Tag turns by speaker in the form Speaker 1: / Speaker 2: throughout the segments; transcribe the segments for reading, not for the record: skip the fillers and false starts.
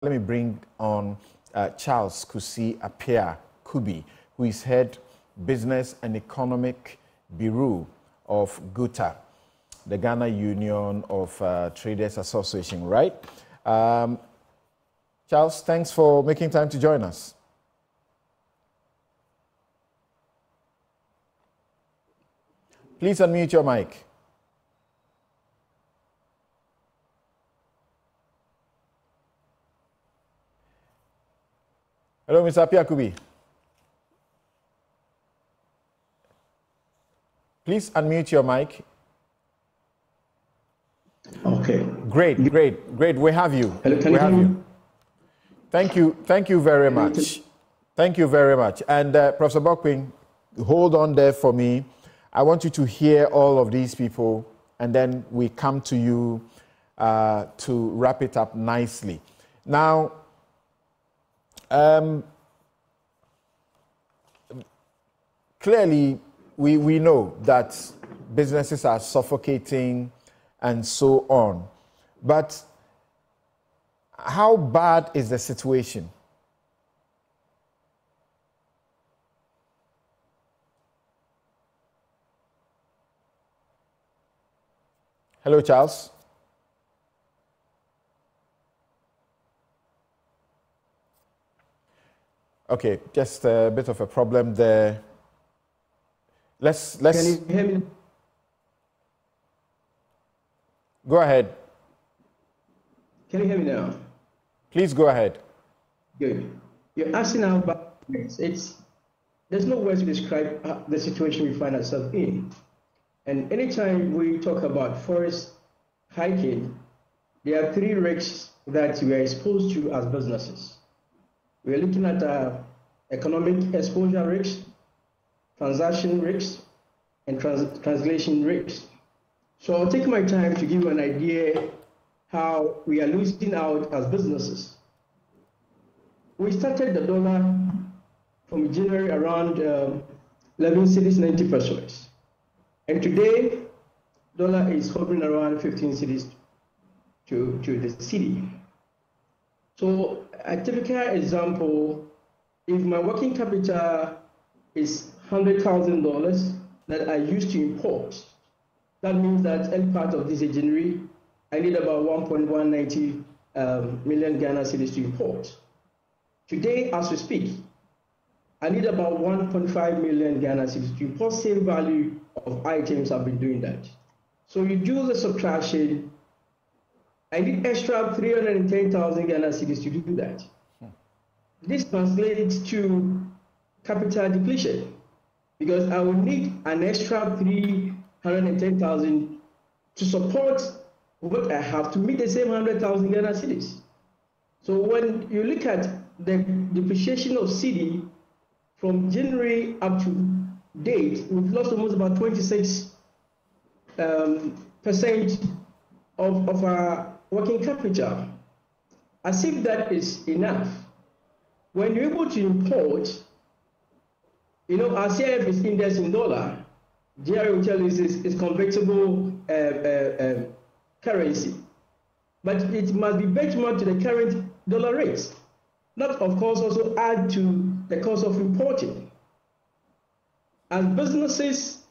Speaker 1: let me bring on Charles Appiah Kubi, who is head Business and Economic Bureau of GUTA, the Ghana Union of Traders Association, right? Charles, thanks for making time to join us. Please unmute your mic. Hello, Mr. Appiah Kubi. Please unmute your mic.
Speaker 2: Okay.
Speaker 1: Great. We have you.
Speaker 2: Hello, can you hear me?
Speaker 1: Thank you very much. Thank you very much. And Professor Bokwin, hold on there for me. I want you to hear all of these people, and then we come to you to wrap it up nicely. Now, clearly, we know that businesses are suffocating and so on. But how bad is the situation? Hello, Charles. Okay, just a bit of a problem there. Let's.
Speaker 2: Can you hear me?
Speaker 1: Go ahead.
Speaker 2: Can you hear me now?
Speaker 1: Please go ahead.
Speaker 2: Good. You're asking now about there's no words to describe the situation we find ourselves in. And anytime we talk about forest hiking, there are three risks that we are exposed to as businesses. We are looking at economic exposure risks, transaction risks, and translation risks. So I'll take my time to give you an idea how we are losing out as businesses. We started the dollar from January around 11 cedis 90 pesos. And today, dollar is hovering around 15 cedis to the cedi. So a typical example, if my working capital is $100,000 that I used to import, that means that any part of this January, I need about 1.190 million Ghana cedis to import. Today, as we speak, I need about 1.5 million Ghana cedis to import. Same value of items I've been doing that. So you do the subtraction, I need extra 310,000 Ghana cedis to do that. This translates to capital depletion because I will need an extra 310,000 to support what I have to meet the same 100,000 Ghana cedis. So when you look at the depreciation of cedi from January up to date, we've lost almost about 26% of our working capital. As if that is enough. When you're able to import, our CIF is indexed in dollar. GRA will tell you is convertible currency. But it must be benchmarked to the current dollar rates. That, of course, also add to the cost of importing. As businesses,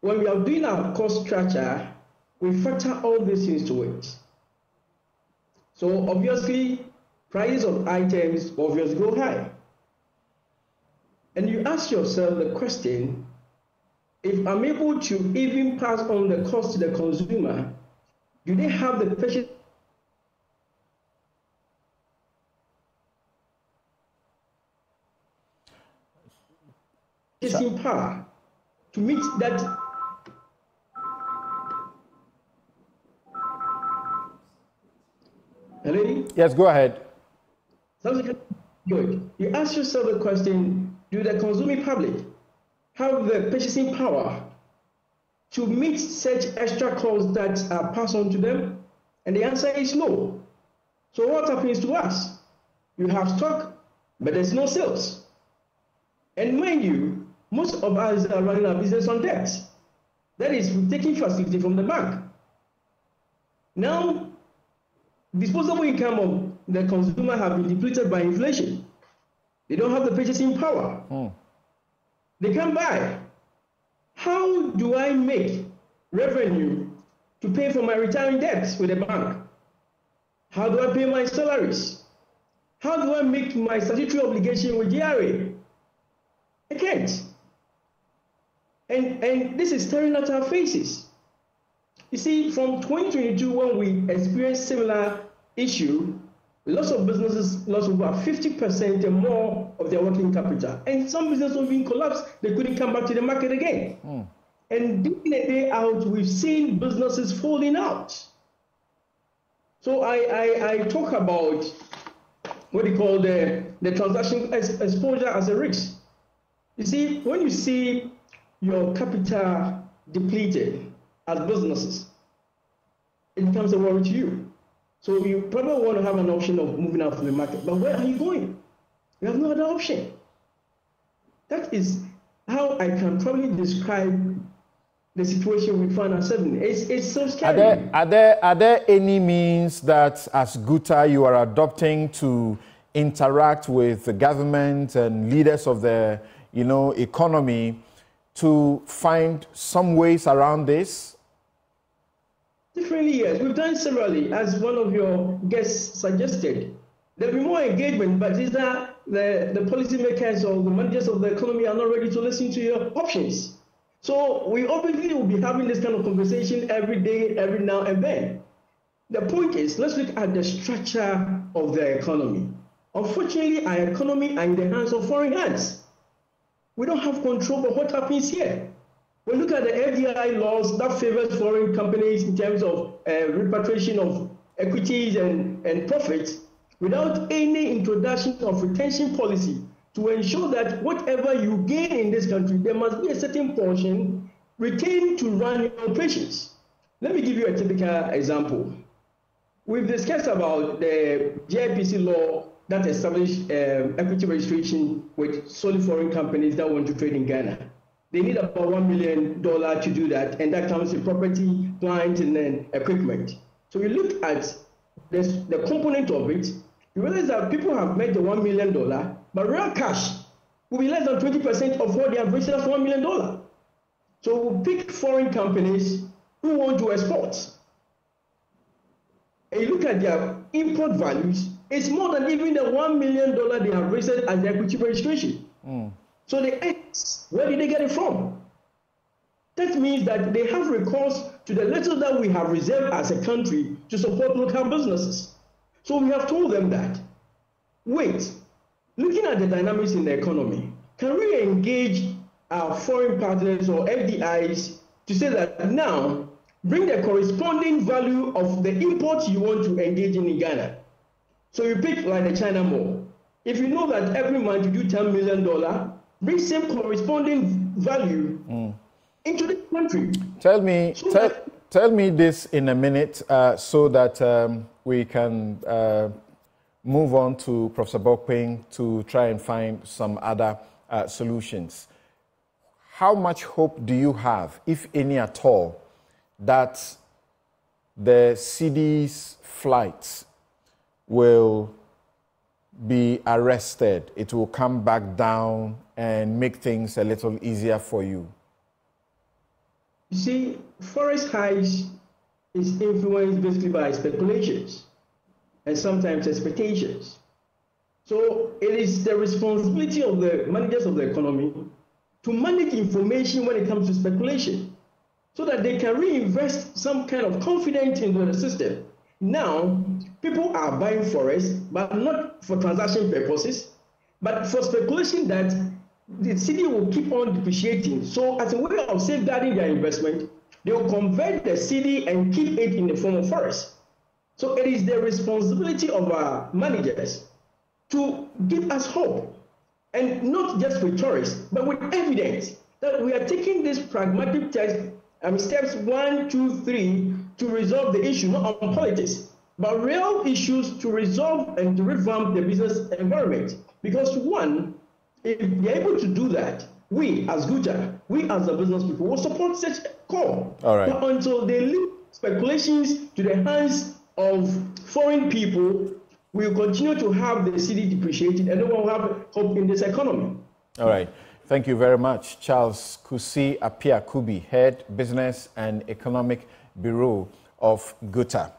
Speaker 2: when we are doing our cost structure, we factor all these things to it. So obviously, prices of items obviously go high. And you ask yourself the question, if I'm able to even pass on the cost to the consumer, do they have the purchasing power to meet that? Hello?
Speaker 1: Yes, go ahead.
Speaker 2: Good. You ask yourself the question, do the consuming public have the purchasing power to meet such extra costs that are passed on to them? And the answer is no. So what happens to us? You have stock, but there's no sales. And mind you, most of us are running our business on debt. That is, we're taking facility from the bank. Now, disposable income of the consumer have been depleted by inflation. They don't have the purchasing power. They can't buy. How do I make revenue to pay for my retiring debts with the bank? How do I pay my salaries? How do I make my statutory obligation with GRA? I can't. And this is staring at our faces. You see, from 2022, when we experienced similar issue, lots of businesses lost about 50% and more of their working capital. And some businesses were being collapsed. They couldn't come back to the market again. And day in and day out, we've seen businesses falling out. So I talk about what they call the transaction exposure as a risk. You see, when you see your capital depleted as businesses, it becomes a worry to you. So you probably want to have an option of moving out from the market. But where are you going? You have no other option. That is how I can probably describe the situation we find ourselves in. It's so scary.
Speaker 1: Are there any means that as Guta you are adopting to interact with the government and leaders of the economy to find some ways around this?
Speaker 2: Differently, yes. We've done severally, as one of your guests suggested. There'll be more engagement, but is that the policymakers or the managers of the economy are not ready to listen to your options. So we obviously will be having this kind of conversation every day, every now and then. The point is, let's look at the structure of the economy. Unfortunately, our economy are in the hands of foreign hands. We don't have control of what happens here. We look at the FDI laws that favors foreign companies in terms of repatriation of equities and profits without any introduction of retention policy to ensure that whatever you gain in this country, there must be a certain portion retained to run your operations. Let me give you a typical example. We've discussed about the GIPC law that established equity registration with solely foreign companies that want to trade in Ghana. They need about $1 million to do that, and that comes with property, plant, and then equipment. So you look at the component of it, you realize that people have made the $1 million, but real cash will be less than 20% of what they have raised as $1 million. So we'll pick foreign companies who want to export. And you look at their import values, it's more than even the $1 million they have raised as the equity registration. So the X, where did they get it from? That means that they have recourse to the little that we have reserved as a country to support local businesses. So we have told them that, wait, looking at the dynamics in the economy, can we engage our foreign partners or FDIs to say that now, bring the corresponding value of the imports you want to engage in Ghana? So you pick like the China Mall. If you know that every month you do $10 million, bring same corresponding value into the country.
Speaker 1: Tell me this in a minute so that we can move on to Professor Bokpin to try and find some other solutions. How much hope do you have, if any at all, that the Cedi's flights will be arrested? It will come back down and make things a little easier for you?
Speaker 2: You see, forest highs is influenced basically by speculations and sometimes expectations. So it is the responsibility of the managers of the economy to manage information when it comes to speculation so that they can reinvest some kind of confidence into the system. Now, people are buying forests, but not for transaction purposes, but for speculation that the city will keep on depreciating. So as a way of safeguarding their investment, they will convert the city and keep it in the form of forest. So it is the responsibility of our managers to give us hope, and not just with tourists, but with evidence that we are taking this pragmatic steps 1, 2, 3 to resolve the issue, not on politics, but real issues to resolve and to revamp the business environment. Because one, if they're able to do that, we as Guja, we as the business people will support such a call.
Speaker 1: All right.
Speaker 2: But until they leave speculations to the hands of foreign people, we will continue to have the Cedi depreciating, and no one will have hope in this economy.
Speaker 1: All right. Thank you very much. Charles Kusi Appiah Kubi, Head Business and Economic Bureau of GUTA.